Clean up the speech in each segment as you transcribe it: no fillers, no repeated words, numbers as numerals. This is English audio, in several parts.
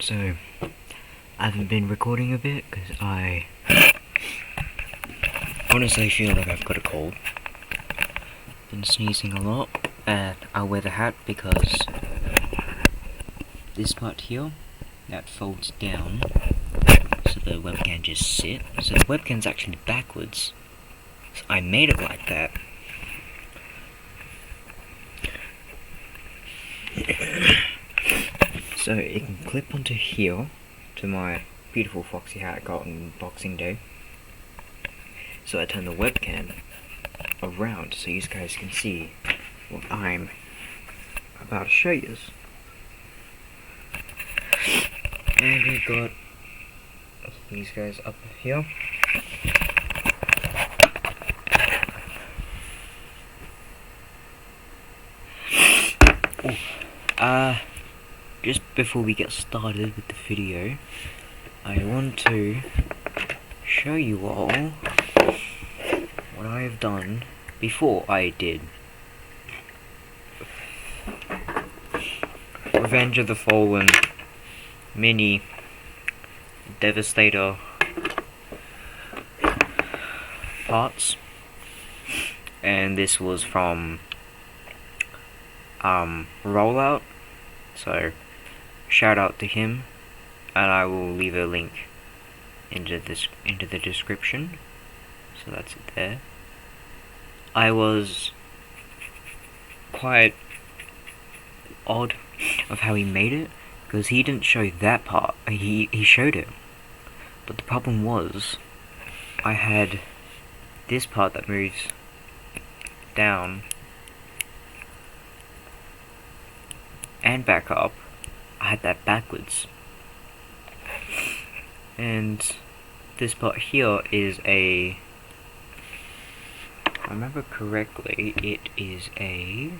So, I haven't been recording a bit because I honestly feel like I've got a cold. Been sneezing a lot, and I wear the hat because this part here, that folds down so the webcam just sit. So the webcam's actually backwards. So I made it like that. So it can clip onto here to my beautiful foxy hat I got on Boxing Day. So I turn the webcam around so you guys can see what I'm about to show you. And we've got these guys up here. Just before we get started with the video, I want to show you all what I have done before I did Revenge of the Fallen mini Devastator parts, and this was from Rollout, so shout out to him, and I will leave a link into the description, so that's it there. I was quite odd of how he made it, because he didn't show that part. He showed it, but the problem was I had this part that moves down and back up. I had that backwards, and this part here is if I remember correctly, it is a,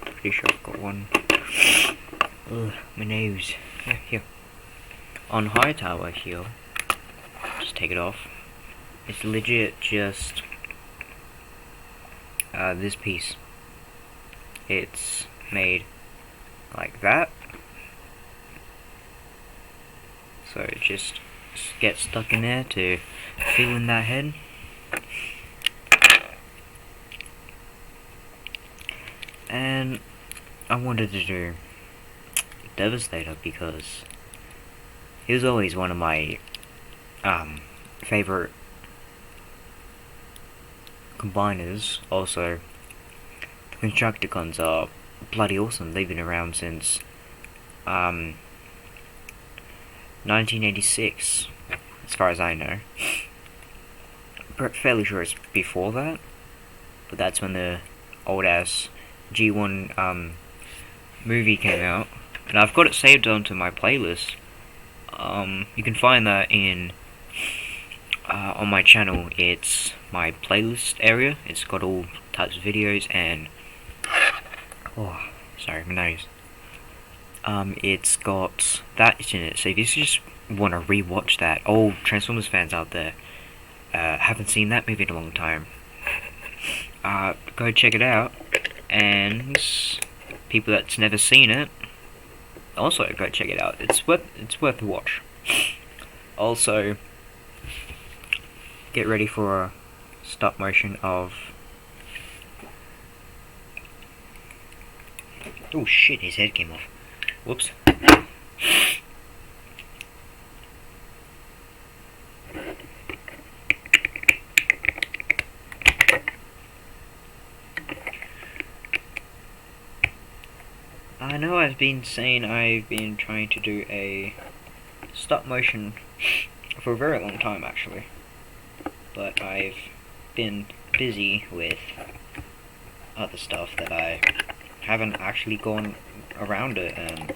pretty sure I've got one. Ugh, my nose. Yeah, here. On Hightower here, just take it off. It's legit just this piece. It's made like that, so it just gets stuck in there to fill in that head. And I wanted to do Devastator because he was always one of my favorite combiners. Also, the Constructicons are bloody awesome. They've been around since 1986, as far as I know. Fairly sure it's before that, but that's when the old ass G1 movie came out, and I've got it saved onto my playlist. You can find that in on my channel. It's my playlist area. It's got all types of videos, and oh, sorry, my nose. It's got that in it. So if you just want to rewatch that, old Transformers fans out there haven't seen that movie in a long time, go check it out. And people that's never seen it, also go check it out. It's worth a watch. Also, get ready for a stop motion of. Oh shit! His head came off. Whoops. I know I've been saying I've been trying to do a stop motion for a very long time actually, but I've been busy with other stuff that I haven't actually gone around it and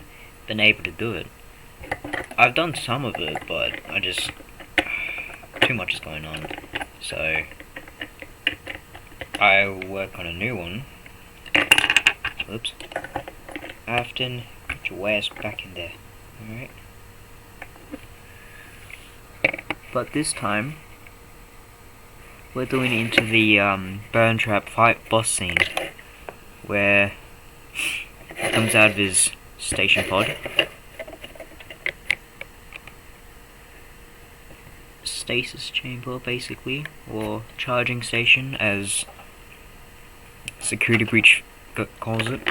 been able to do it. I've done some of it, but I just too much is going on, so I'll work on a new one. Oops. Afton, put your ass back in there. Alright. But this time, we're doing into the Burn Trap fight boss scene, where he comes out of his station pod. Stasis chamber, basically, or charging station, as security breach calls it.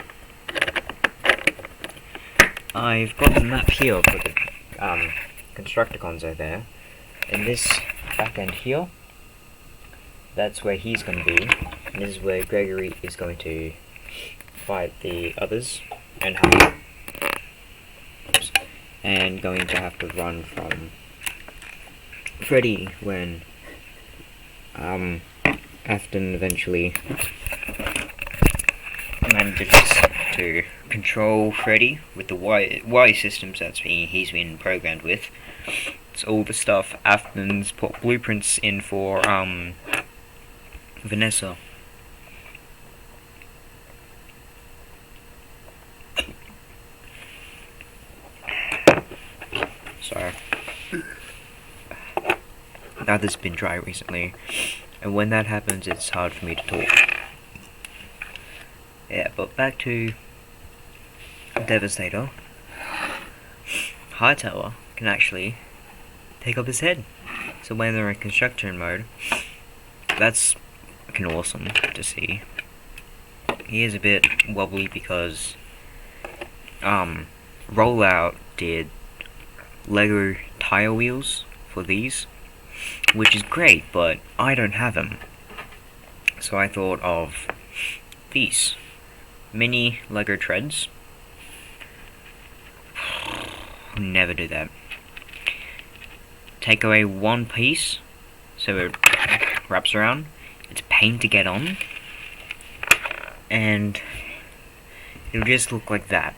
I've got the map here for the Constructicons over there. In this back end here, that's where he's going to be. And this is where Gregory is going to fight the others and going to have to run from Freddy when Afton eventually manages to control Freddy with the Y systems he's been programmed with. It's all the stuff Afton's put blueprints in for Vanessa. Sorry. Now this has been dry recently, and when that happens it's hard for me to talk. Yeah, but back to Devastator. Hightower can actually take up his head. So when they're in construction mode, that's fucking awesome to see. He is a bit wobbly because Rollout did Lego tire wheels for these, which is great, but I don't have them. So I thought of these mini Lego treads. Never do that. Take away one piece so it wraps around. It's a pain to get on, and it'll just look like that.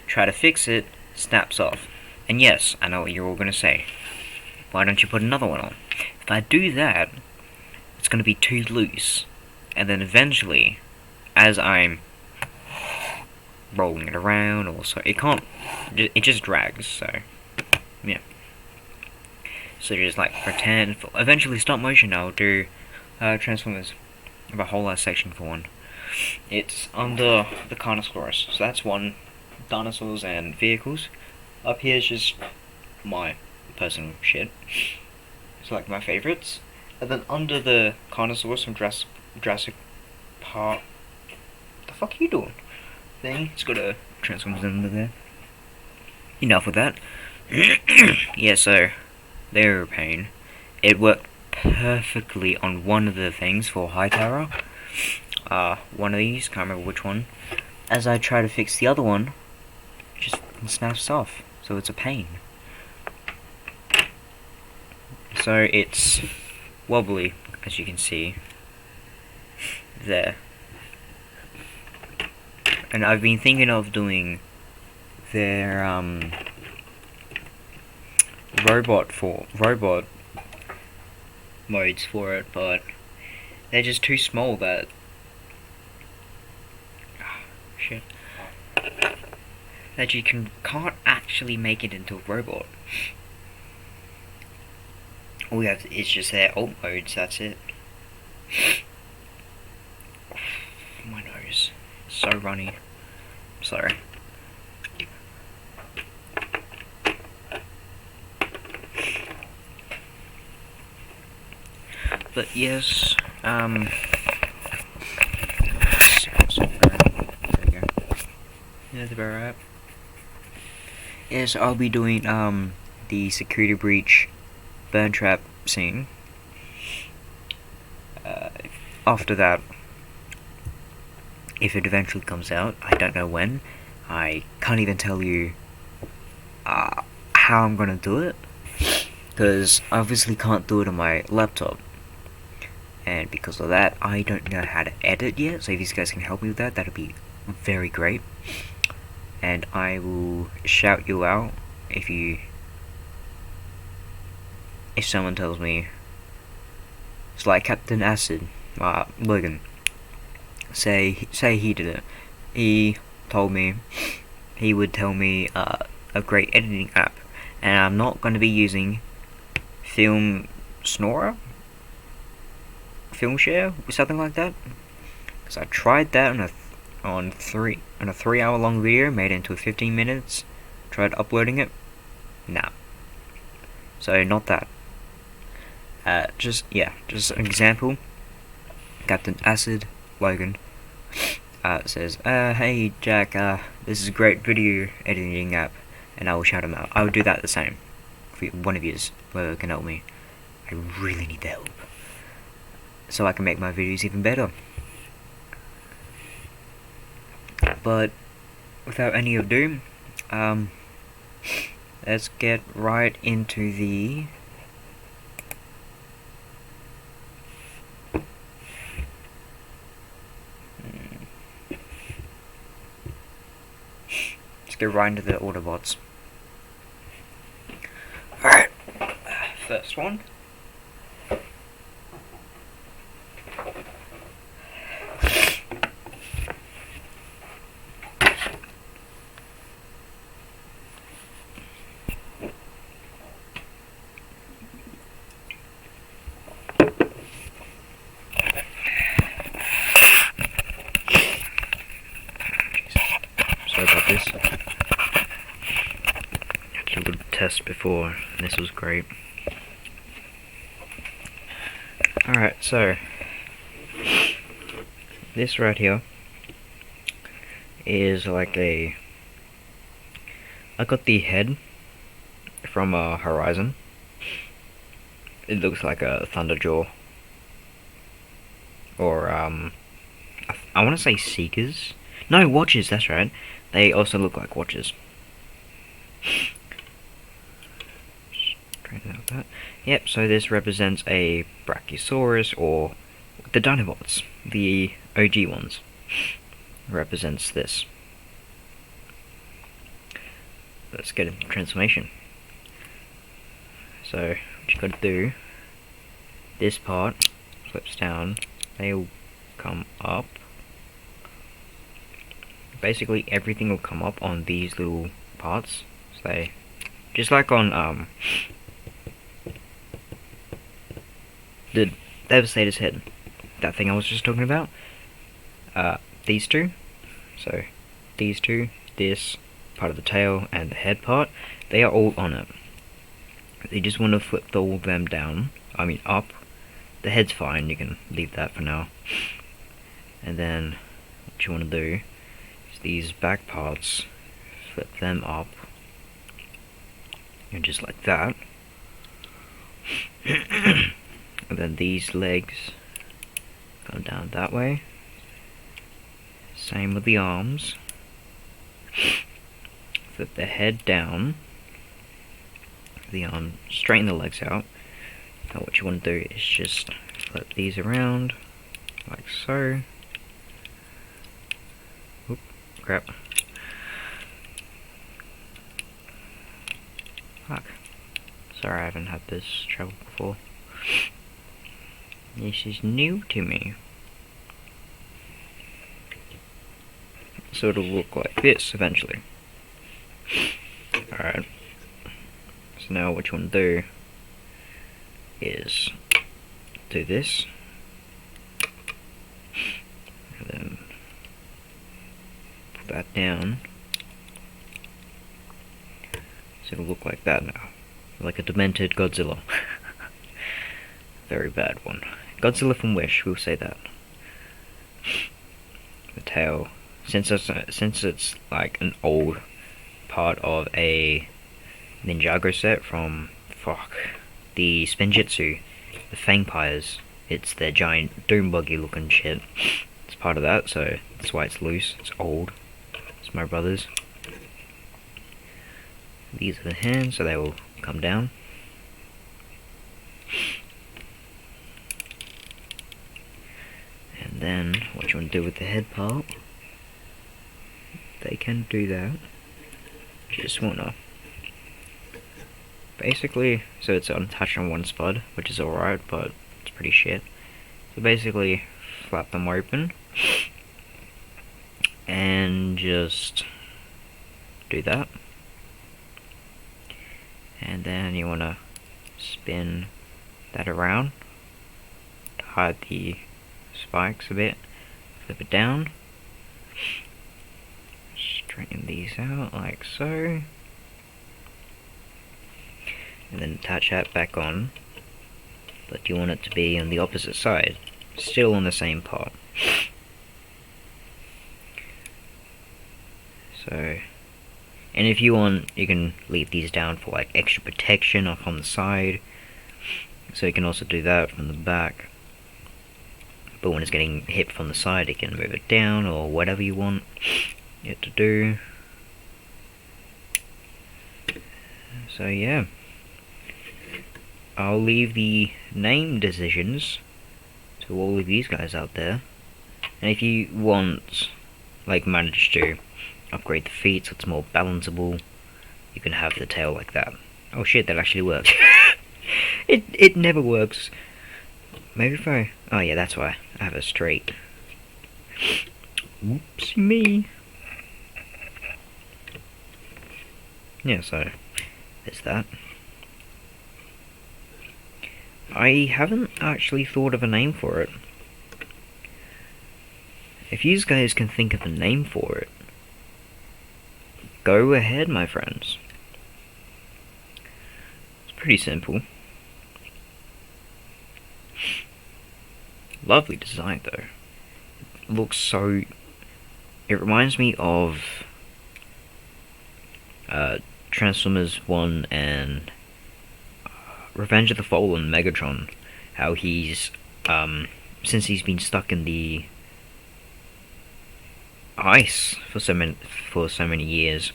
Try to fix it, snaps off. And yes, I know what you're all gonna say. Why don't you put another one on? If I do that, it's gonna be too loose, and then eventually, as I'm rolling it around, also it can't. It just drags. So yeah. So just like pretend. Eventually, stop motion. I'll do Transformers. I have a whole other section for one. It's under the Carnosaurus. So that's one. Dinosaurs and vehicles. Up here is just my personal shit. It's like my favorites. And then under the Carnosaurus from Jurassic Park. The fuck are you doing? Thing. It's got a Transformers under there. Enough with that. Yeah, so they're a pain. It worked perfectly on one of the things for Hightower. One of these, can't remember which one. As I try to fix the other one, it just snaps off. So it's a pain. So it's wobbly, as you can see there. And I've been thinking of doing their robot modes for it, but they're just too small that shit. That you can't actually make it into a robot. All you have is just their alt modes, that's it. My nose. So runny. Sorry. But yes, there we go. There's about right. Yes, I'll be doing the security breach burn trap scene. After that, if it eventually comes out, I don't know when. I can't even tell you how I'm gonna do it, because I obviously can't do it on my laptop, and because of that, I don't know how to edit yet. So if you guys can help me with that, that'd be very great. And I will shout you out if someone tells me. It's like Captain Acid, Logan. Say he did it. He told me he would tell me a great editing app, and I'm not going to be using Film Share, or something like that, because I tried that on on a 3-hour long video, made it into 15 minutes, tried uploading it, nah. So not that. Just an example. Captain Acid Logan says, hey Jack, this is a great video editing app, and I will shout him out. I would do that the same. For one of yous, whoever can help me. I really need the help, so I can make my videos even better. But without any ado, let's get right into the Autobots. Alright, first one. Sorry about this. Had a little test before, and this was great. Alright, so this right here is like I got the head from Horizon. It looks like a Thunderjaw, or I want to say Seekers. No, Watchers. That's right. They also look like Watchers. Straighten out that. Yep. So this represents a Brachiosaurus, or the Dinobots, the OG ones. Represents this. Let's get into transformation. So what you gotta do, this part flips down, they'll come up. Basically everything will come up on these little parts. So they, just like on the Devastator's head, that thing I was just talking about, these two, so these two, this part of the tail and the head part, they are all on it. You just want to flip all of them down, up. The head's fine, you can leave that for now. And then what you want to do is these back parts, flip them up, and just like that. And then these legs go down that way. Same with the arms. Flip the head down, the arm, straighten the legs out. Now what you want to do is just flip these around, like so. Oop, crap. Fuck. Sorry, I haven't had this trouble before. This is new to me. So it'll look like this eventually. Alright. So now what you want to do is do this. And then put that down. So it'll look like that now. Like a demented Godzilla. Very bad one. Godzilla from Wish, we'll say that. The tail, since it's like an old part of a Ninjago set from the Spinjitzu, the Fangpires. It's their giant doom buggy looking shit. It's part of that, so that's why it's loose. It's old. It's my brother's. These are the hands, so they will come down. And then what you want to do with the head part, they can do that. Just wanna basically, so it's unattached on one spot, which is alright, but it's pretty shit. So basically flap them open and just do that. And then you wanna spin that around to hide the spikes a bit, flip it down, Straighten these out like so. And then attach that back on. But you want it to be on the opposite side. Still on the same part. So, and if you want, you can leave these down for like extra protection off on the side. So you can also do that from the back. But when it's getting hit from the side, you can move it down or whatever you want it to do. So yeah, I'll leave the name decisions to all of these guys out there. And if you want, like, manage to upgrade the feet so it's more balanceable, you can have the tail like that. Oh shit, that actually works. It never works. Maybe if I... Oh yeah, that's why. I have a straight. Whoopsie me. Yeah, so there's that. I haven't actually thought of a name for it. If you guys can think of a name for it, go ahead, my friends. It's pretty simple. Lovely design though. It looks so... It reminds me of Transformers 1 and Revenge of the Fallen Megatron. How he's, since he's been stuck in the ice for so many years,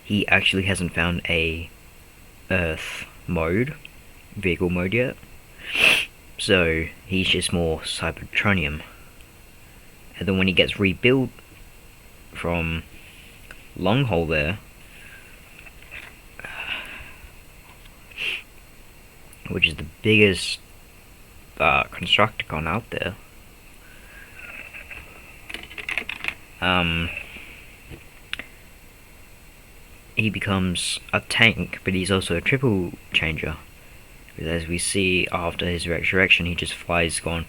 he actually hasn't found a Earth mode, vehicle mode yet. So he's just more Cybertronium. And then when he gets rebuilt from Longhole there, which is the biggest Constructicon out there, he becomes a tank, but he's also a triple changer. Because as we see after his resurrection, he just flies, gone.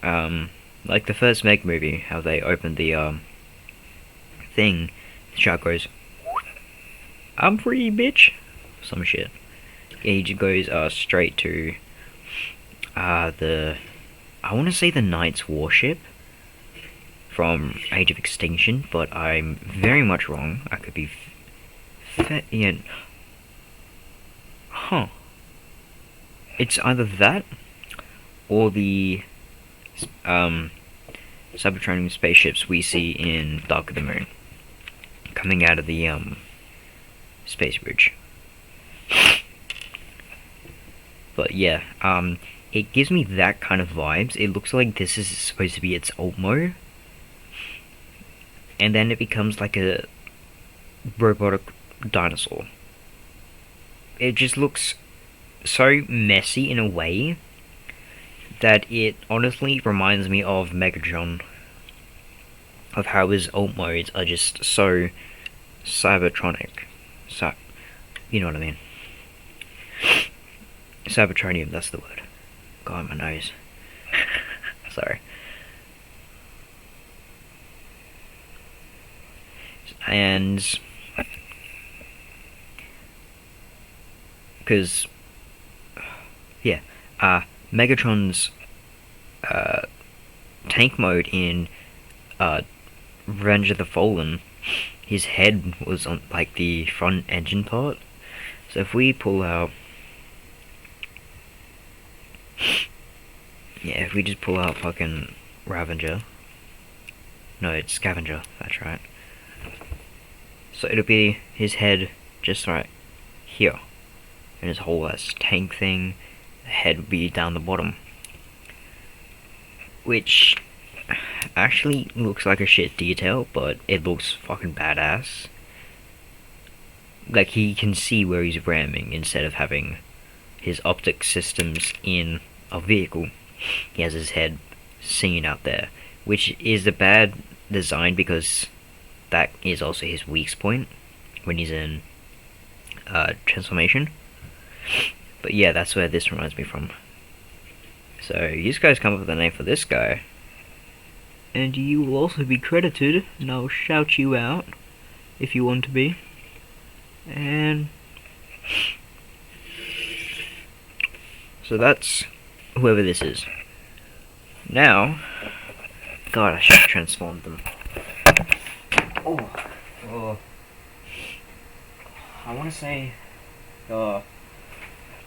Like the first Meg movie, how they opened the thing, the shark goes, "I'm free, bitch," some shit. Yeah, he just goes straight to I want to say the Knight's warship from Age of Extinction, but I'm very much wrong. I could be yeah. Huh. It's either that or the Cybertronium spaceships we see in Dark of the Moon coming out of the space bridge. But yeah, it gives me that kind of vibes. It looks like this is supposed to be its alt mode, and then it becomes like a robotic dinosaur. It just looks so messy in a way that it honestly reminds me of Megatron, of how his alt modes are just so Cybertronic. So, you know what I mean. Cybertronium, that's the word. God, my nose. Sorry. And because yeah, Megatron's tank mode in Revenge of the Fallen, his head was on like the front engine part. So if we pull out, yeah, if we just pull out fucking Ravager, no, it's Scavenger, that's right. So it'll be his head just right here, and his whole tank thing, the head would be down the bottom, which actually looks like a shit detail, but it looks fucking badass. Like, he can see where he's ramming instead of having his optic systems in a vehicle. He has his head seen out there, which is a bad design because that is also his weak point when he's in transformation. But yeah, that's where this reminds me from. So you guys come up with a name for this guy. and you will also be credited, and I'll shout you out if you want to be. And so that's whoever this is. Now, God, I should have transformed them. Oh. I want to say the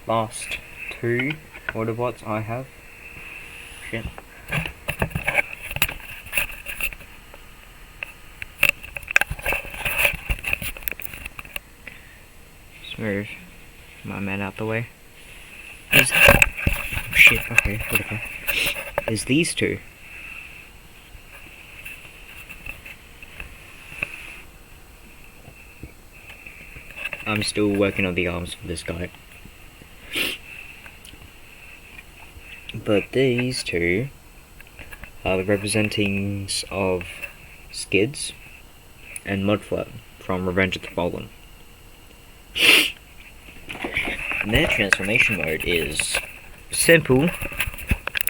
last two Autobots I have. Shit. Just move my man out the way. Shit, okay, whatever. There's these two. I'm still working on the arms for this guy. But these two are the representings of Skids and Mudflat from Revenge of the Fallen. And their transformation mode is simple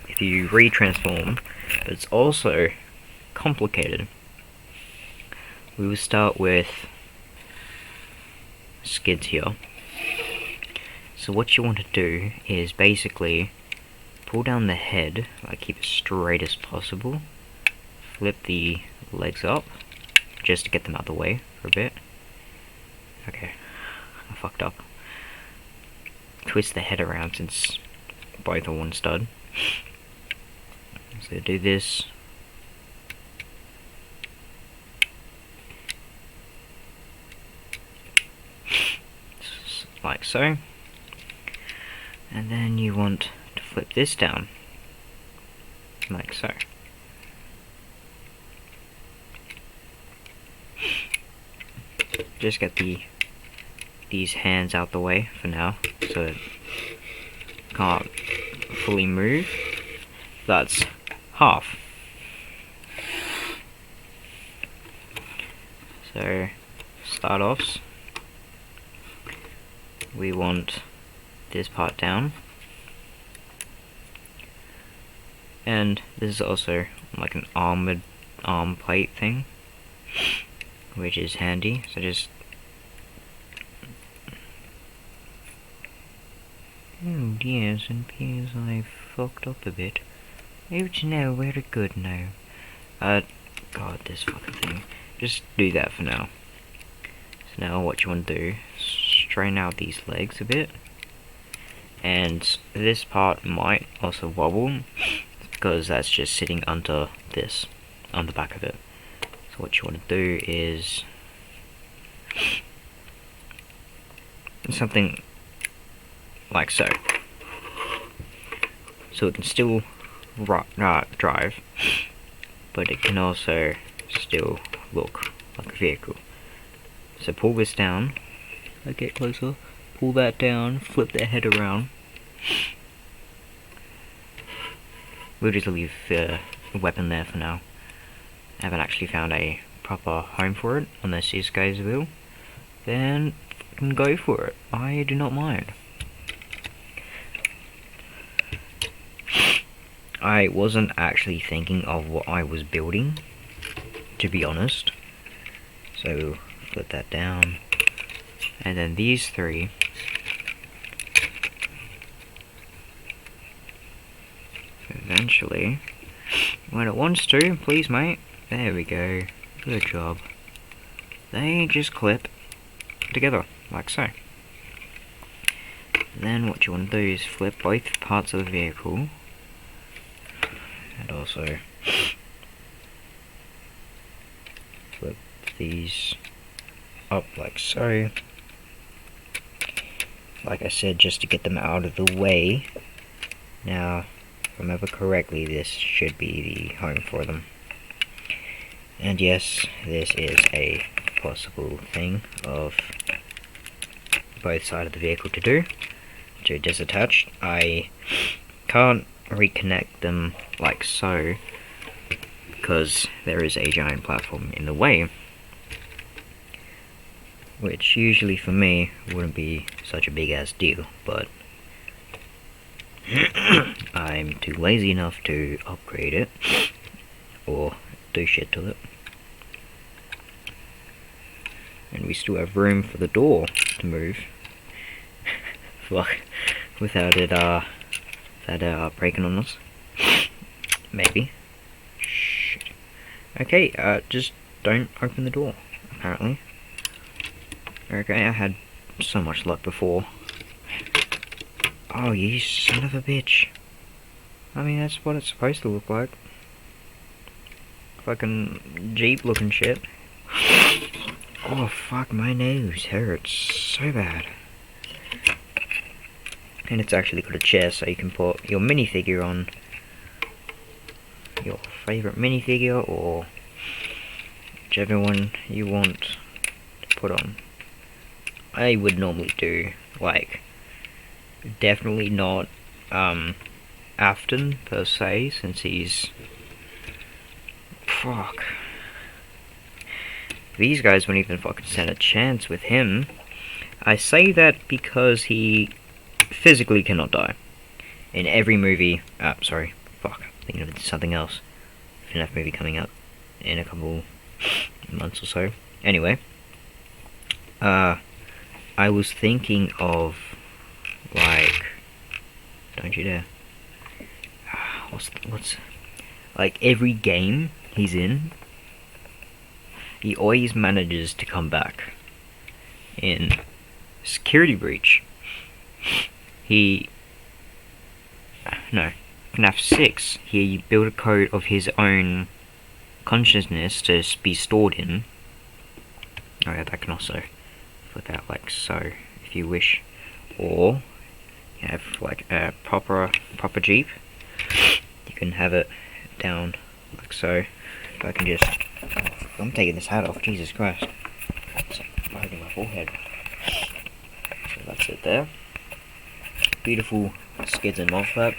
if you retransform, but it's also complicated. We will start with Skids here. So what you want to do is basically pull down the head, like keep it straight as possible, flip the legs up just to get them out of the way for a bit. Okay, I fucked up. Twist the head around since both are one stud. So do this. Like so. And then you want to flip this down. Like so. Just get these hands out the way for now, so it can't fully move. That's half. So start offs. We want this part down, and this is also like an armored arm plate thing, which is handy. So just oh yes, and appears I fucked up a bit. Oh no, we're good now. God, this fucking thing. Just do that for now. So now what you want to do, straighten out these legs a bit. And this part might also wobble, because that's just sitting under this, on the back of it. So what you want to do is something like so. So it can still drive, but it can also still look like a vehicle. So pull this down, get closer, pull that down, flip the head around. We'll just leave the weapon there for now. I haven't actually found a proper home for it, unless these guys will. Then fucking go for it, I do not mind. I wasn't actually thinking of what I was building, to be honest. So flip that down, and then these three eventually, when it wants to, please mate, there we go, good job, they just clip together like so. And then what you want to do is flip both parts of the vehicle, and also flip these up like so. Like I said, just to get them out of the way. Now, if I remember correctly, this should be the home for them. And yes, this is a possible thing of both sides of the vehicle to do. To disattach, I can't reconnect them like so, because there is a giant platform in the way, which usually for me wouldn't be such a big ass deal, but I'm too lazy enough to upgrade it, or do shit to it. And we still have room for the door to move. Fuck. Without it, breaking on us. Maybe. Shit. Okay, just don't open the door, apparently. Okay, I had so much luck before. Oh, you son of a bitch. I mean, that's what it's supposed to look like. Fucking Jeep looking shit. Oh, fuck, my nose hurts so bad. And it's actually got a chair, so you can put your minifigure on. Your favourite minifigure, or whichever one you want to put on. I would normally do, like, definitely not, Afton, per se, since he's... Fuck. These guys wouldn't even fucking stand a chance with him. I say that because he physically cannot die. In every movie... sorry. Fuck. Thinking of something else. FNAF movie coming up in a couple months or so. Anyway. I was thinking of... Like... Don't you dare. What's... Like, every game he's in, he always manages to come back. In Security Breach, no, FNAF 6, he built a code of his own consciousness to be stored in. Oh yeah, that can also flip out like so, if you wish. Or, you have like a proper Jeep, you can have it down like so. If I can just... I'm taking this hat off, Jesus Christ. It's hurting my forehead. So that's it there. Beautiful skids and mod flap.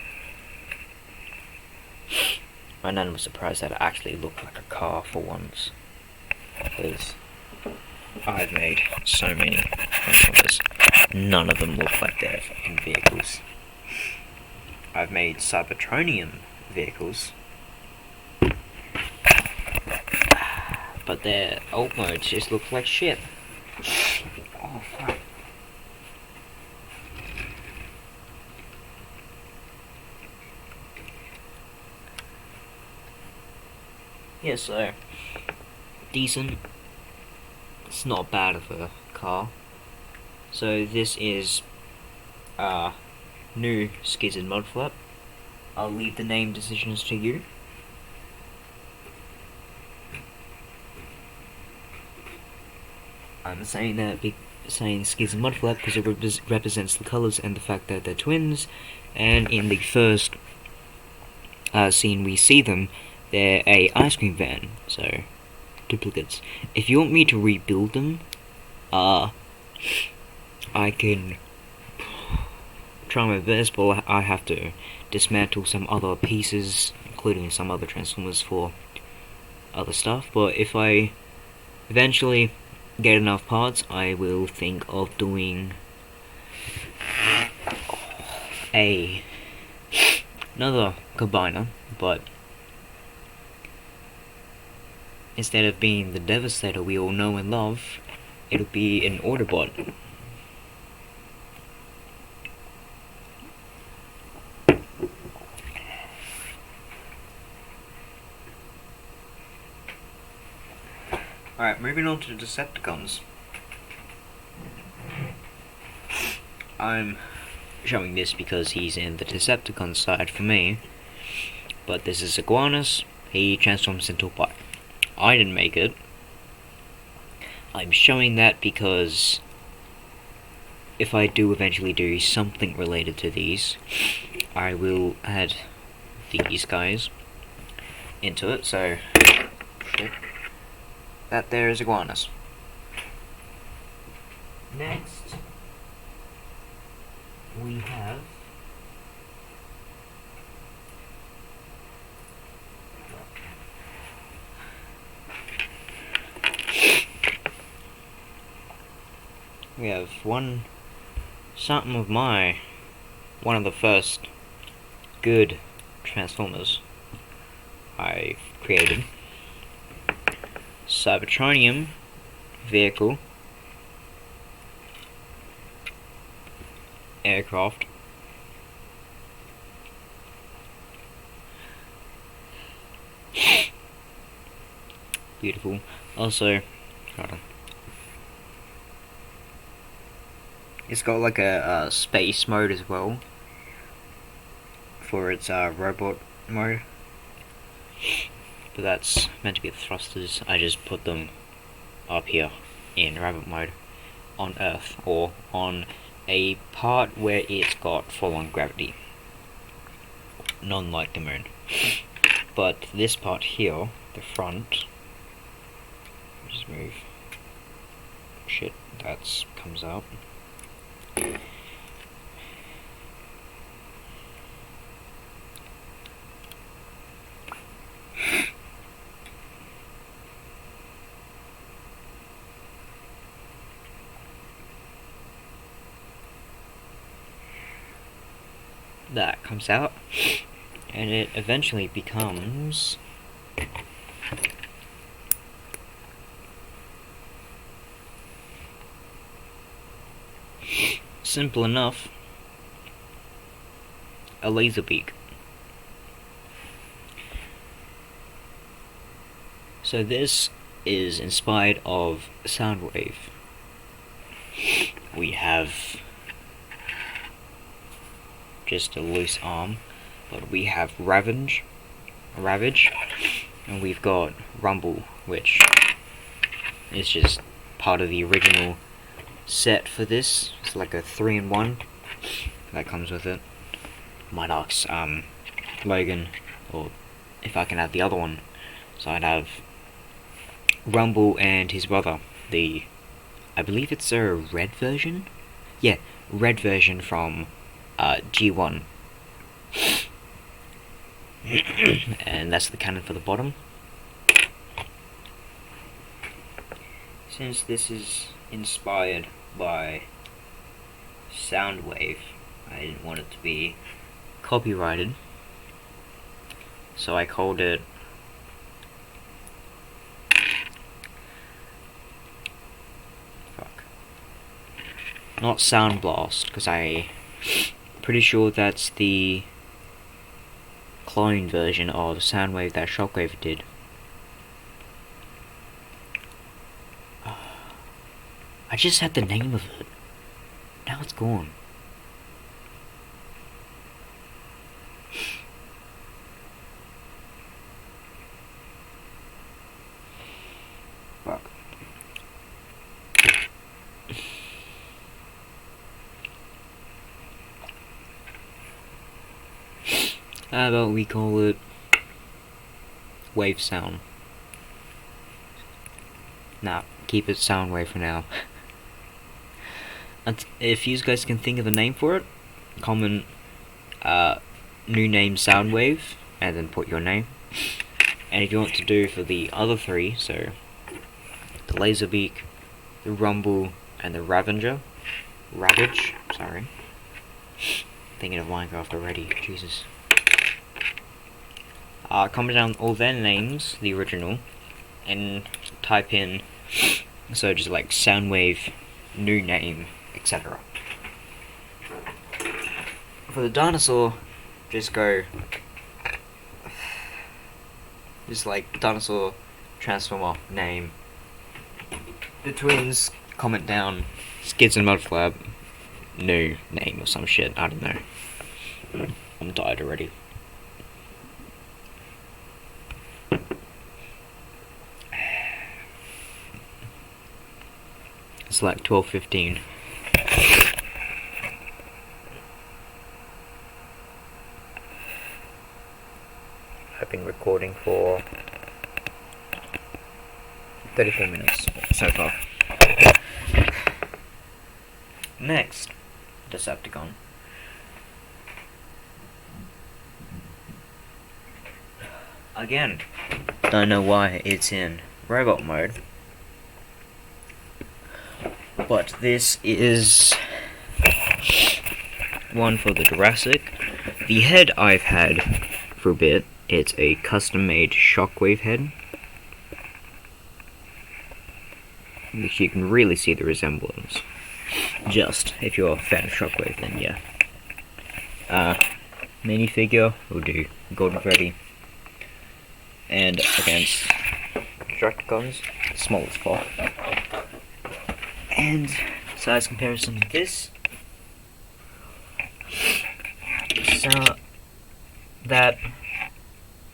My nan was surprised that it actually looked like a car for once. Because I've made so many Transformers. None of them look like they're fucking vehicles. I've made Cybertronian vehicles, but their alt modes just look like shit. Oh fuck. Yeah, so decent. It's not bad of a car. So this is new skids and mod flap. I'll leave the name decisions to you. I'm saying that saying skids and mod flap because it represents the colours and the fact that they're twins, and in the first scene we see them, they're a ice cream van, so duplicates. If you want me to rebuild them, I can try my best, but I have to dismantle some other pieces, including some other Transformers for other stuff. But if I eventually get enough parts, I will think of doing another combiner, but instead of being the Devastator we all know and love, it'll be an Autobot. Alright, moving on to Decepticons. I'm showing this because he's in the Decepticon side for me, but this is Iguanus. He transforms into a bike. I didn't make it. I'm showing that because if I do eventually do something related to these, I will add these guys into it, so that there is Iguanus. Next, we have one of the first good Transformers I created. Cybertronium vehicle, aircraft, beautiful. Also, hold on. It's got like a space mode as well for its robot mode, but that's meant to be the thrusters. I just put them up here in rabbit mode on Earth, or on a part where it's got full-on gravity, none like the moon. But this part here, the front, just move. Shit, that comes out. That comes out, and it eventually becomes simple enough, a laser beak. So this is inspired of Soundwave. We have just a loose arm, but we have Ravage, and we've got Rumble, which is just part of the original set for this. It's like a 3-in-1 that comes with it. Might ask Logan, or if I can add the other one. So I'd have Rumble and his brother, I believe it's a red version? Yeah, red version from G1. And that's the cannon for the bottom. Since this is inspired by Soundwave, I didn't want it to be copyrighted, so I called it not Sound Blast, because I'm pretty sure that's the clone version of Soundwave that Shockwave did. I just had the name of it. Now it's gone. Fuck. How about we call it Wave Sound? Nah, keep it Soundwave for now. And if you guys can think of a name for it, comment new name Soundwave, and then put your name. And if you want to do for the other three, so the Laserbeak, the Rumble, and the Ravage, sorry. Thinking of Minecraft already, Jesus. Comment down all their names, the original, and type in, so just like Soundwave, new name, etc. For the dinosaur, just go, just like dinosaur transformer name. The twins, comment down Skids and Mudflap, new name or some shit, I don't know. I'm tired already. It's like 12:15. I've been recording for 34 minutes so far. Next, Decepticon. Again, don't know why it's in robot mode, but this is one for the Jurassic. The head I've had for a bit, it's a custom made Shockwave head. which you can really see the resemblance. Just, if you're a fan of Shockwave, then yeah. Minifigure will do Golden Freddy. And against Destructicons, smallest part. And size comparison to this. So that,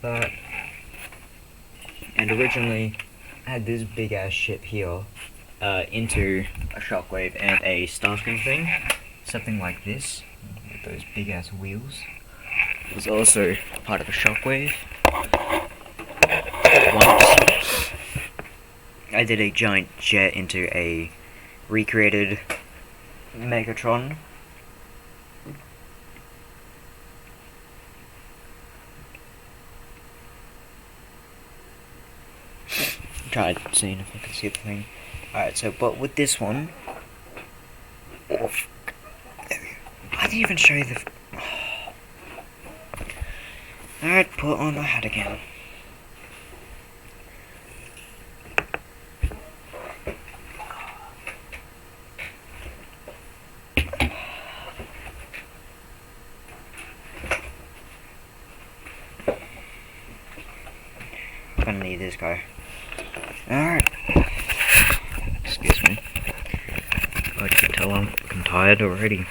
and originally I had this big ass ship here into a Shockwave and a Starscream thing, something like this, with those big ass wheels. It was also part of a Shockwave. Once I did a giant jet into a recreated Megatron. Tried seeing if I could see the thing. Alright, so, but with this one, oh, I didn't even show you the. Alright, put on the hat again. I'm gonna need this guy. Alright. Excuse me. I can tell I'm tired already.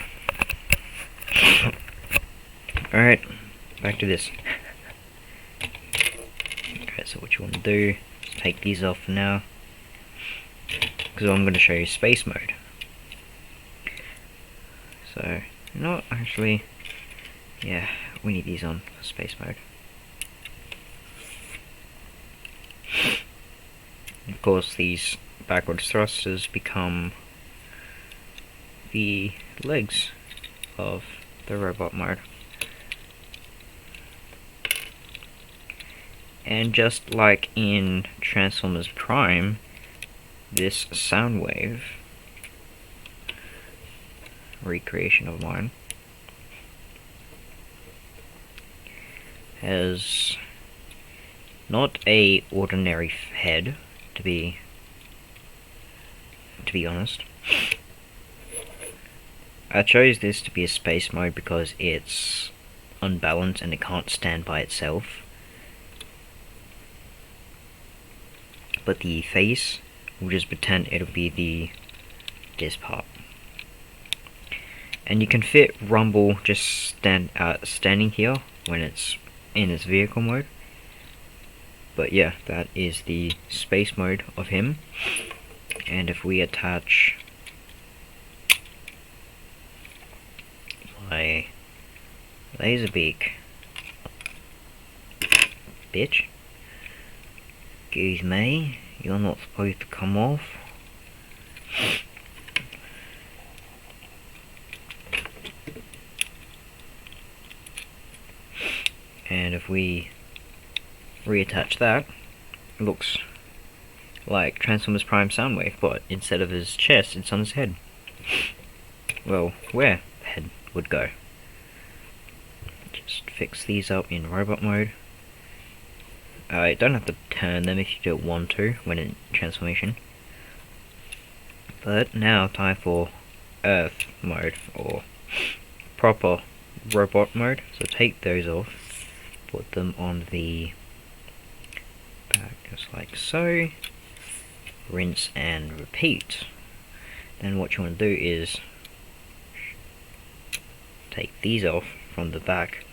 Alright, back to this. Okay, so what you want to do is take these off for now. Because I'm going to show you space mode. So, you know what, actually, yeah, we need these on for space mode. Of course, these backwards thrusters become the legs of the robot mode. And just like in Transformers Prime, this Soundwave recreation of mine has not a ordinary head, to be honest. I chose this to be a space mode because it's unbalanced and it can't stand by itself. But the face, we'll just pretend it'll be this part. And you can fit Rumble just standing here when it's in its vehicle mode. But yeah, that is the space mode of him. And if we attach my laser beak, bitch, excuse me, you're not supposed to come off. And if we reattach that, it looks like Transformers Prime Soundwave, but instead of his chest, it's on his head. Well, where the head would go. Just fix these up in robot mode. You don't have to turn them if you don't want to when in transformation. But now time for Earth mode, or proper robot mode. So take those off, put them on the back just like so, rinse and repeat. Then what you want to do is take these off from the back,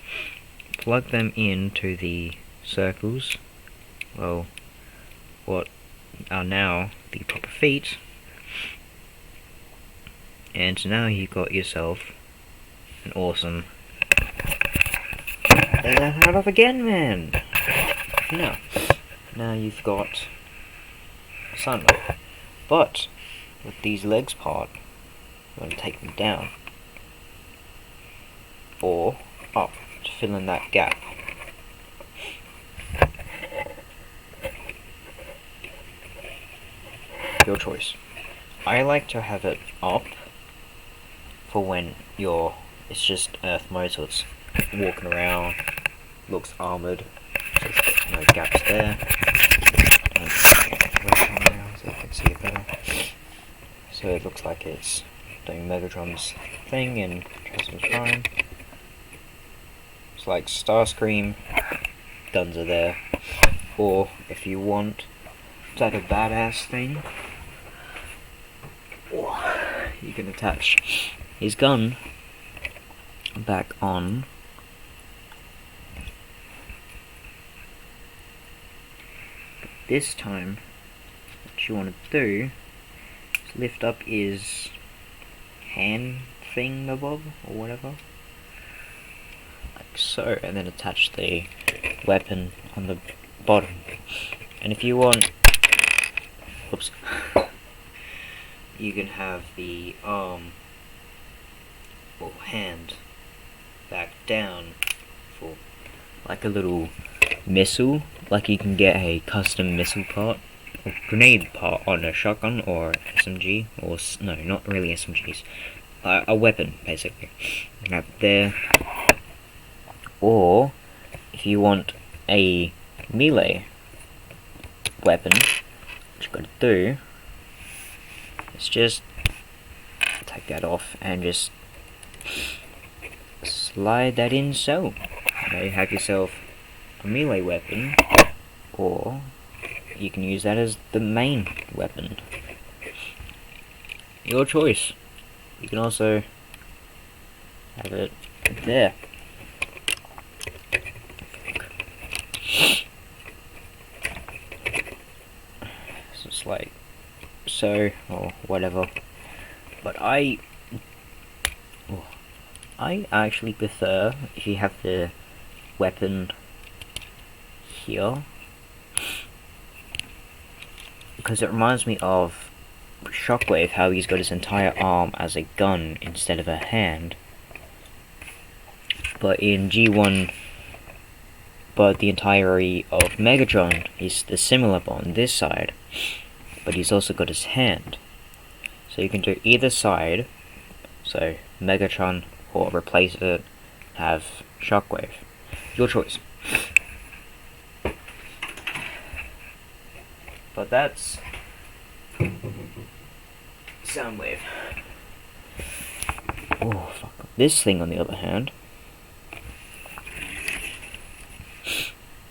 plug them into the circles, well, what are now the proper feet, and so now you've got yourself an awesome. Take that hat off again, man. Now you've got a Soundwave, but with these legs part, I'm going to take them down or up to fill in that gap. Your choice. I like to have it up for when it's just Earth mode, so it's walking around, looks armoured, so it's got no gaps there. So you can see it better. so it looks like it's doing Megatron's thing in Transformers Prime. It's like Starscream, guns are there. Or if you want to have a badass thing, you can attach his gun back on. But this time, what you want to do is lift up his hand thing above, or whatever. Like so, and then attach the weapon on the bottom. And if you want, oops, you can have the arm or hand back down for like a little missile, like you can get a custom missile part or grenade part on a shotgun or SMG, or no, not really SMGs, a weapon basically. You can have it there. Or if you want a melee weapon, what you gotta do is just take that off and just slide that in, so now you have yourself a melee weapon, or you can use that as the main weapon. Your choice. You can also have it there. So it's like so, or whatever. But I actually prefer if you have the weapon here, because it reminds me of Shockwave, how he's got his entire arm as a gun instead of a hand. But in G1, but the entirety of Megatron is the similar on this side, but he's also got his hand. So you can do either side, so Megatron, or replace it, have Shockwave. Your choice. But that's Soundwave. Oh, fuck. This thing, on the other hand,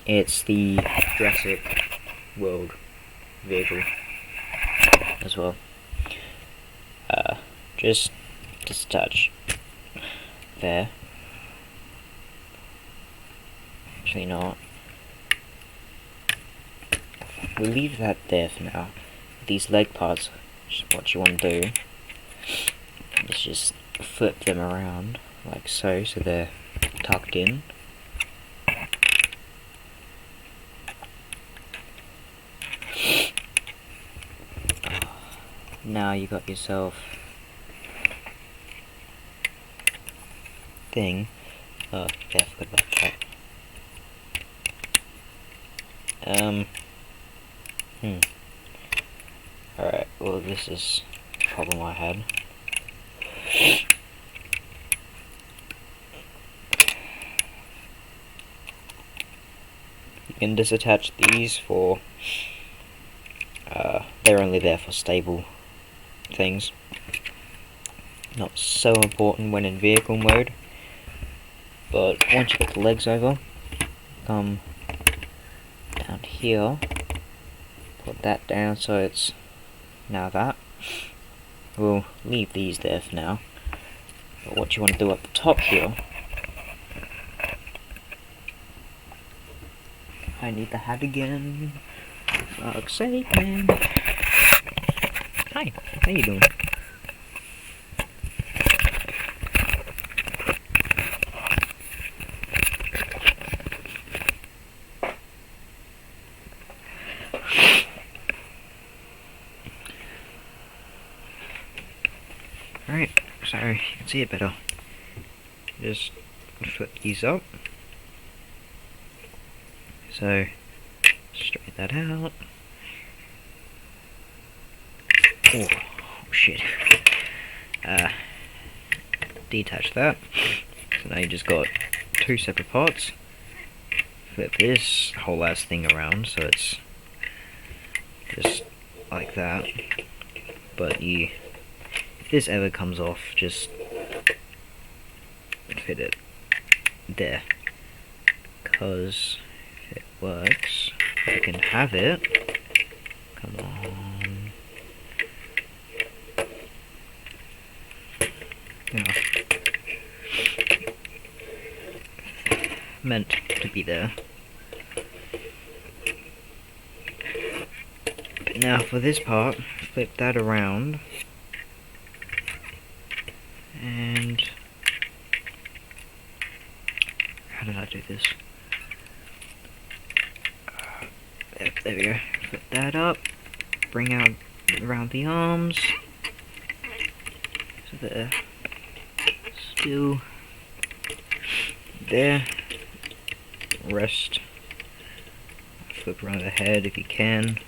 it's the Jurassic World vehicle as well. Just touch there. Actually not. We'll leave that there for now. These leg parts, what you want to do is just flip them around like so, so they're tucked in. Now you got yourself thing. Oh, yeah, I forgot about that. Alright, well, this is the problem I had. You can disattach these for, they're only there for stable things. Not so important when in vehicle mode, but once you get the legs over, come down here, put that down so it's now that. We'll leave these there for now, but what you want to do up the top here, I need the hat again, for fuck's sake, man. Hi, how you doing? Alright, so you can see it better. Just flip these up. So, straighten that out. Oh, shit. Detach that. So now you just got two separate parts. Flip this whole ass thing around so it's just like that. But you this ever comes off, just fit it there, because if it works, you can have it. Come on. Yeah. Meant to be there. But now for this part, flip that around. And how did I do this? There we go. Flip that up. Bring out around the arms. So there. Still there. Rest. Flip around the head if you can.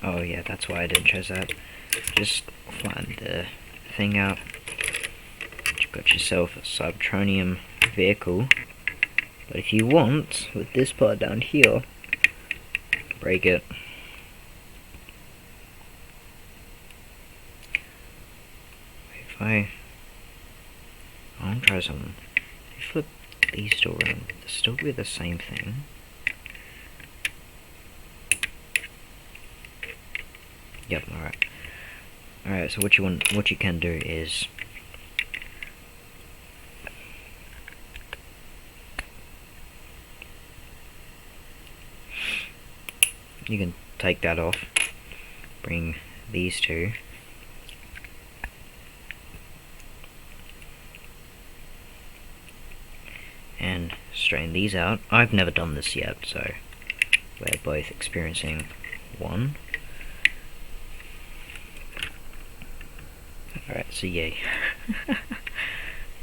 Oh yeah, that's why I didn't choose that. Just flatten the thing out. You've got yourself a Cybertronium vehicle. But if you want, with this part down here, break it. If I'll try something. If you flip these two around, they'll still be the same thing. Yep, alright. Alright, so what you can do is you can take that off, bring these two, and straighten these out. I've never done this yet, so we're both experiencing one. Alright, so yay.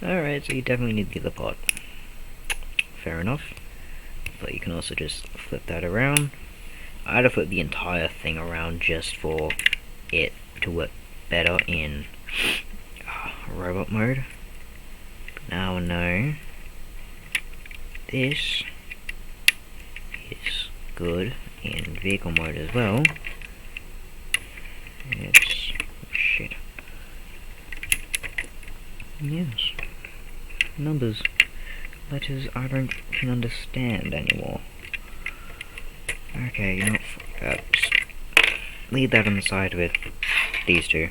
Alright, so you definitely need the other part. Fair enough. But you can also just flip that around. I had to flip the entire thing around just for it to work better in robot mode. But now I know this is good in vehicle mode as well. It's shit. Yes. Numbers. Letters I don't can understand anymore. Okay, you know what, fuck that. Just leave that on the side with these two.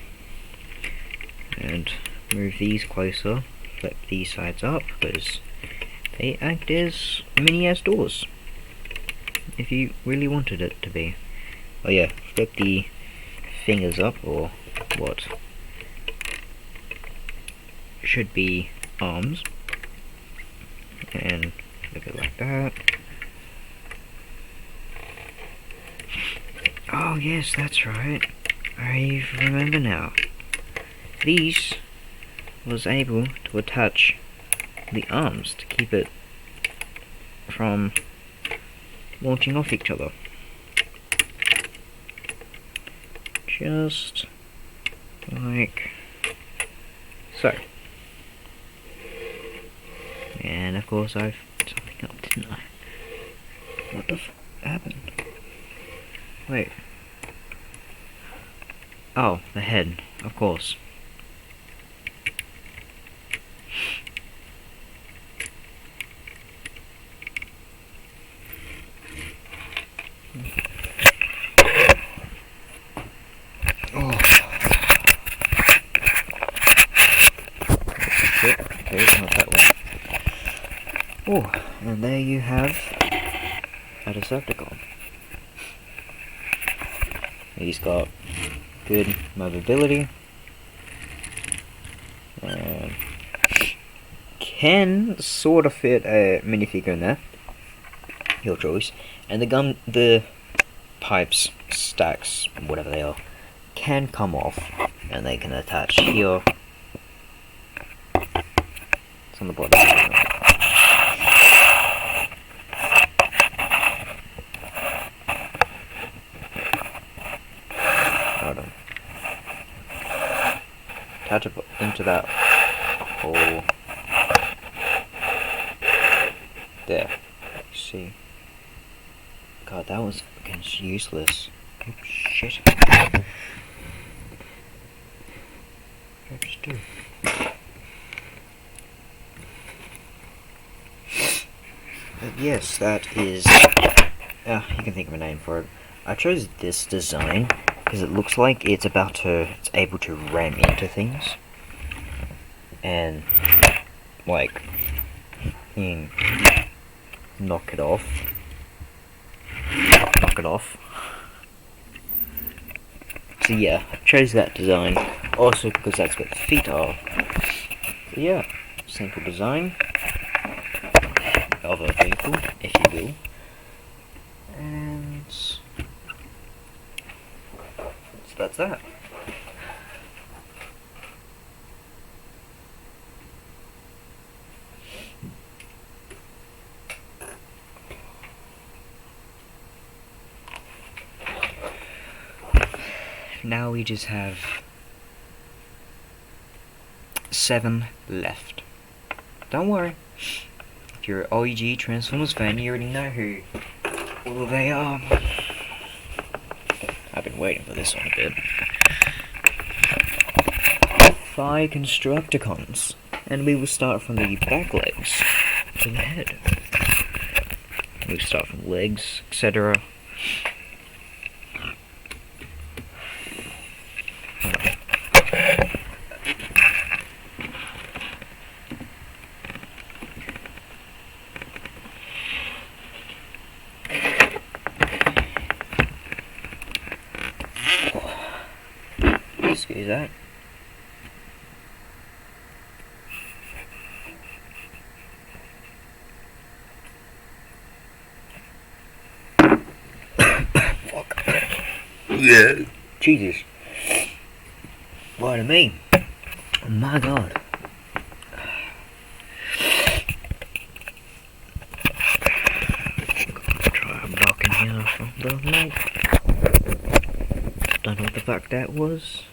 And move these closer. Flip these sides up, because they act as mini-ass doors. If you really wanted it to be. Oh yeah, flip the fingers up, or what should be arms, and flip it like that. Oh yes, that's right, I remember now. These was able to attach the arms to keep it from launching off each other. Just like so. And of course I've put something up, didn't I? What the f happened? Wait. Oh, the head, of course. Oh. Shit. Okay, not that way. Oh, and there you have a Decepticon. He's got good mobility, and can sort of fit a minifigure in there. Your choice. And the pipes, stacks, whatever they are, can come off, and they can attach here. It's on the bottom. Attach it into that hole there. See, God, that was fucking useless. Oh, shit. Perhaps do. But yes, that is... you can think of a name for it. I chose this design because it looks like it's able to ram into things. And, like, knock it off. So yeah, I chose that design, also because that's where the feet are. So yeah, simple design of a vehicle, if you will. And so that's that. Now we just have 7 left. Don't worry. If you're an OEG Transformers fan, you already know who all they are. I've been waiting for this one a bit. 5 Constructicons. And we will start from the back legs to the head. We start from legs, etc. Excuse that. Fuck. Yeah. Jesus. Why to me? Oh my god. Try blocking here from the night. Don't know what the fuck that was.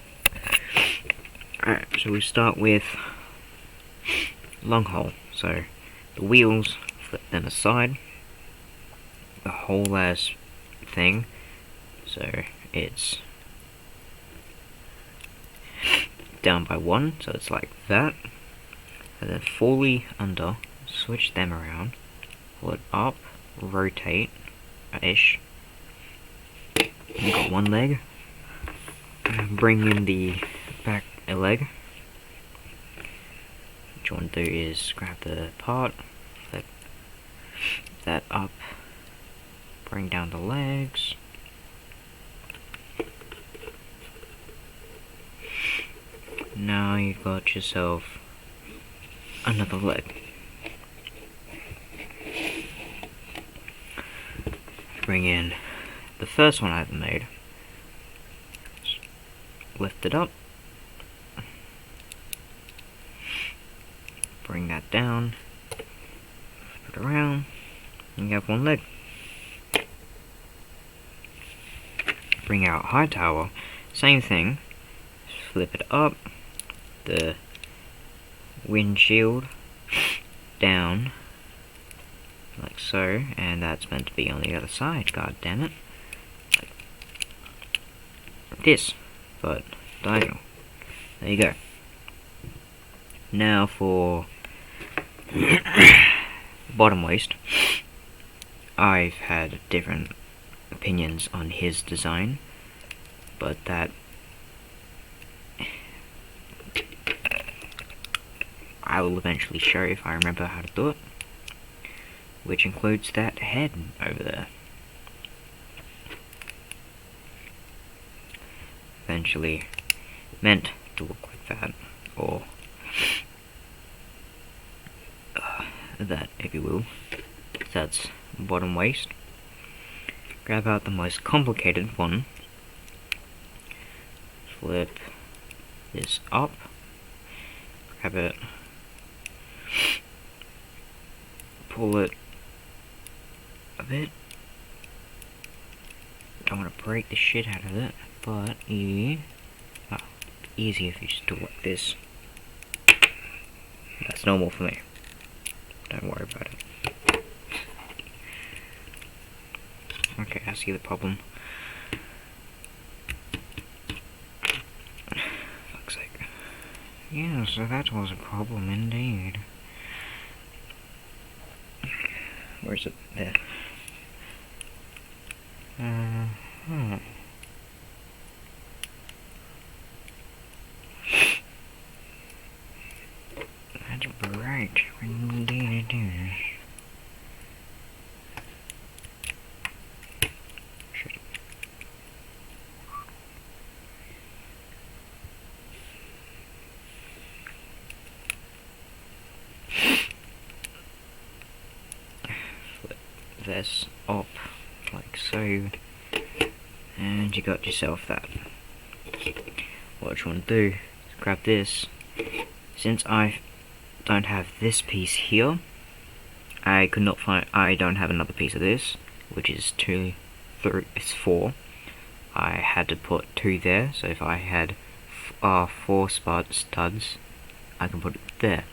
Alright, so we start with long hole. So the wheels, flip them aside. The whole ass thing. So it's down by 1, so it's like that. And then fully under, switch them around, pull it up, rotate ish. You got one leg. Bring in the back leg. What you want to do is grab the part, flip that up, bring down the legs. Now you've got yourself another leg. Bring in the first one I have made. Lift it up. Bring that down. Flip it around. And you have one leg. Bring out high tower. Same thing. Flip it up. The windshield down like so, and that's meant to be on the other side, god damn it. Like this, but diagonal. There you go. Now for bottom waist. I've had different opinions on his design, but that I will eventually show if I remember how to do it, which includes that head over there. Eventually meant to look like that, or that, if you will. That's bottom waist. Grab out the most complicated one, flip this up, grab it, pull it a bit. Don't want to break the shit out of it, but easy if you just do it like this. That's normal for me. Don't worry about it. Okay, I see the problem. Fuck's sake. Yeah, so that was a problem indeed. Where is it? There. That's right. Indeed it is. Shit. Flip this up like so, and you got yourself that. What you want to do is grab this. Since I don't have this piece here, I could not find. I don't have another piece of this, which is 2, 3, it's 4. I had to put 2 there, so if I had 4 studs, I can put it there,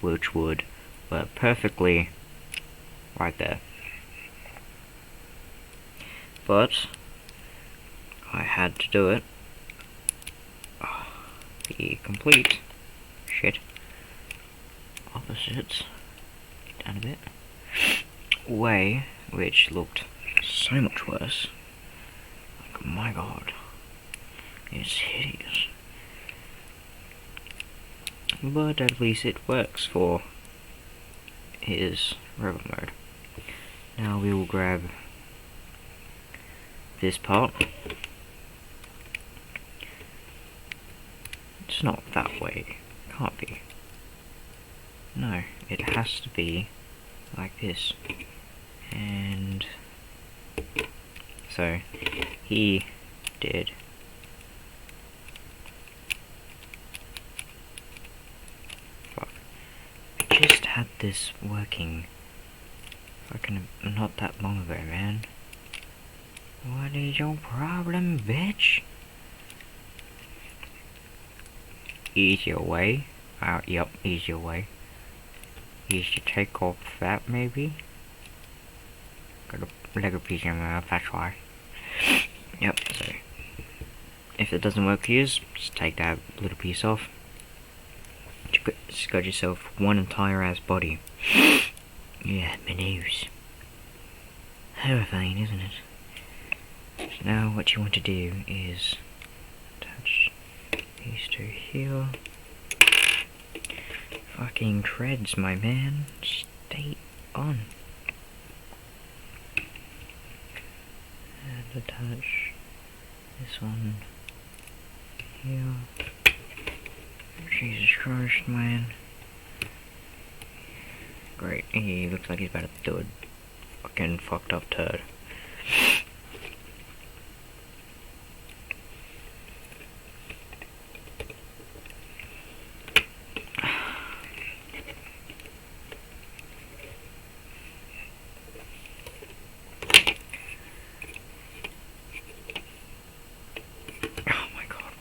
which would work perfectly right there. But I had to do it the complete opposite, down a bit, way, which looked so much worse. Like, my god, it's hideous. But at least it works for his robot mode. Now we will grab this part. It's not that way. Can't be. No, it has to be like this. And so he did fuck. I just had this working fucking not that long ago, man. What is your problem, bitch? Easier way. Yep, easier way. Is to take off that, maybe? Got a Lego piece in my mouth, that's why. Yep, so if it doesn't work for you, just take that little piece off. Just got yourself one entire ass body. Yeah, my nose. Horrifying, isn't it? So now what you want to do is attach these two here. Fucking treads, my man. Stay on. And attach this one here. Jesus Christ, man. Great. He looks like he's about to do a fucking fucked up turd.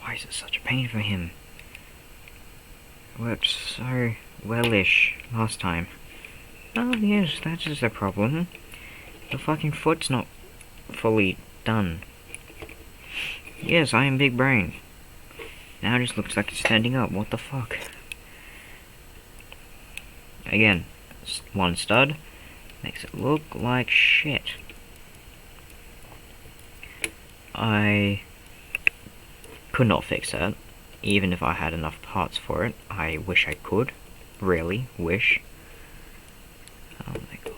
Why is it such a pain for him? It worked so well-ish last time. Oh yes, that's just a problem. The fucking foot's not fully done. Yes, I am big brain. Now it just looks like it's standing up, what the fuck? Again, one stud makes it look like shit. I could not fix that, even if I had enough parts for it. I wish I could. Really wish. Oh my god.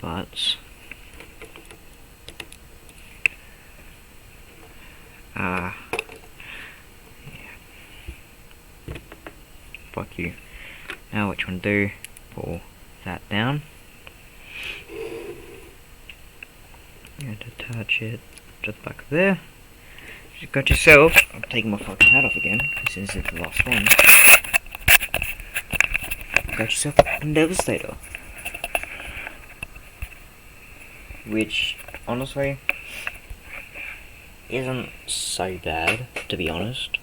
But yeah. Fuck you. Now what you want to do, pull that down and attach it to the back of there. You got yourself, I'm taking my fucking hat off again, since it's the last one. You got yourself a Devastator. Which, honestly, isn't so bad, to be honest.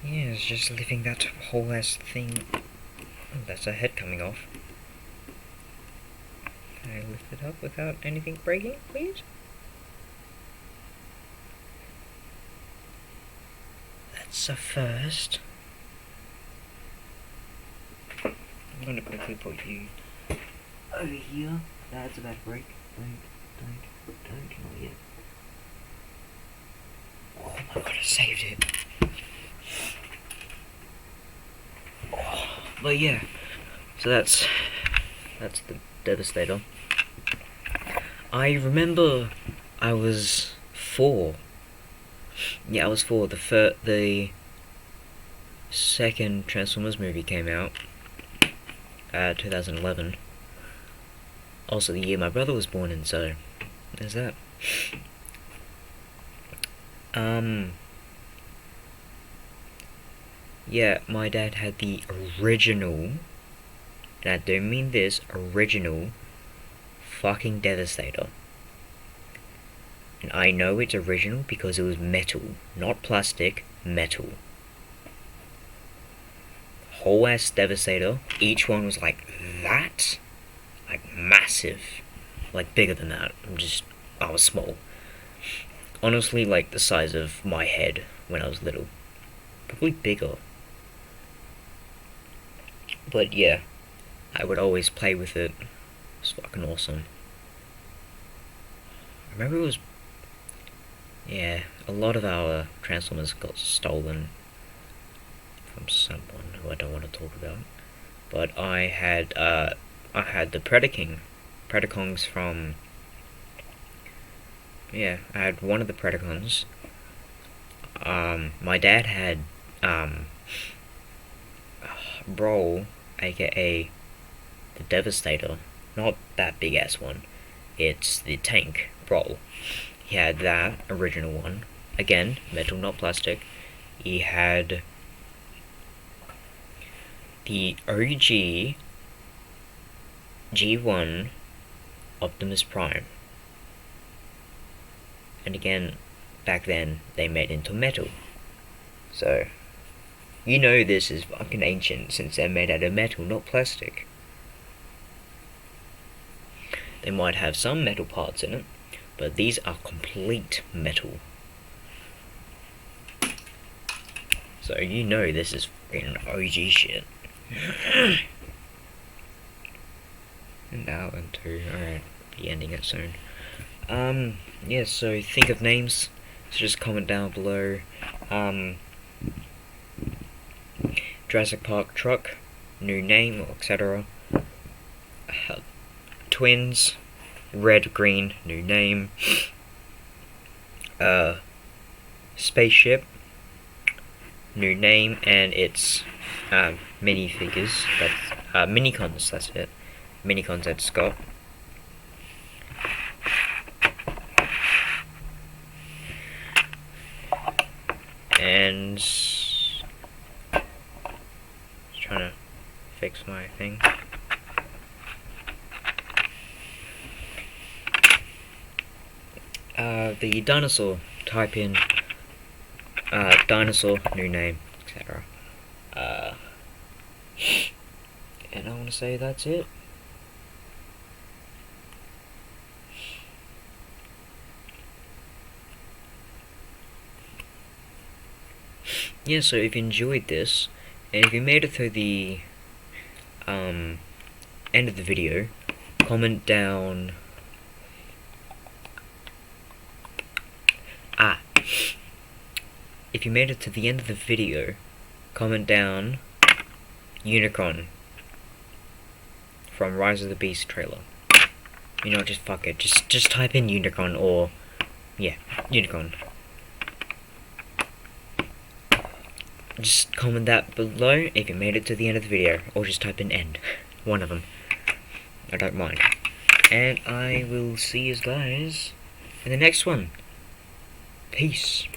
Yeah, it's just leaving that whole ass thing. Oh, that's a head coming off. I lift it up without anything breaking, please? That's a first. I'm gonna quickly put you over here. That's about to break. Don't, not yet. Oh my god, I saved it. Oh, but yeah, so that's the Devastator. I remember I was 4. Yeah, I was 4. The second Transformers movie came out, 2011. Also the year my brother was born in, so there's that. Yeah, my dad had the original, and I don't mean this, original fucking Devastator. And I know it's original because it was metal, not plastic, metal. Whole ass Devastator, each one was like that, like massive, like bigger than that. I was small. Honestly, like the size of my head when I was little. Probably bigger. But yeah, I would always play with it. It was fucking awesome. I remember it was... Yeah, a lot of our Transformers got stolen from someone who I don't want to talk about. But I had the Predacons from... Yeah, I had one of the Predacons. My dad had, Brawl, aka the Devastator. Not that big ass one. It's the tank, Brawl. He had that original one. Again, metal, not plastic. He had the OG G1 Optimus Prime. And again, back then, they made into metal. So, you know this is fucking ancient since they're made out of metal, not plastic. They might have some metal parts in it, but these are complete metal. So you know this is fucking OG shit. And now into, alright, be ending it soon. Yeah, so think of names, so just comment down below. Jurassic Park truck, new name, etc. Twins, red, green, new name. Spaceship, new name, and it's minifigures. That's minicons. That's it. Minicons at Scott. And just trying to fix my thing. The dinosaur, type in dinosaur, new name, etc. And I want to say that's it. Yeah, so if you enjoyed this, and if you made it through the end of the video, comment down if you made it to the end of the video, comment down Unicron from Rise of the Beast trailer. You know, just fuck it, just type in Unicron, or yeah, Unicron. Just comment that below if you made it to the end of the video, or just type in end. One of them. I don't mind. And I will see you guys in the next one. Peace.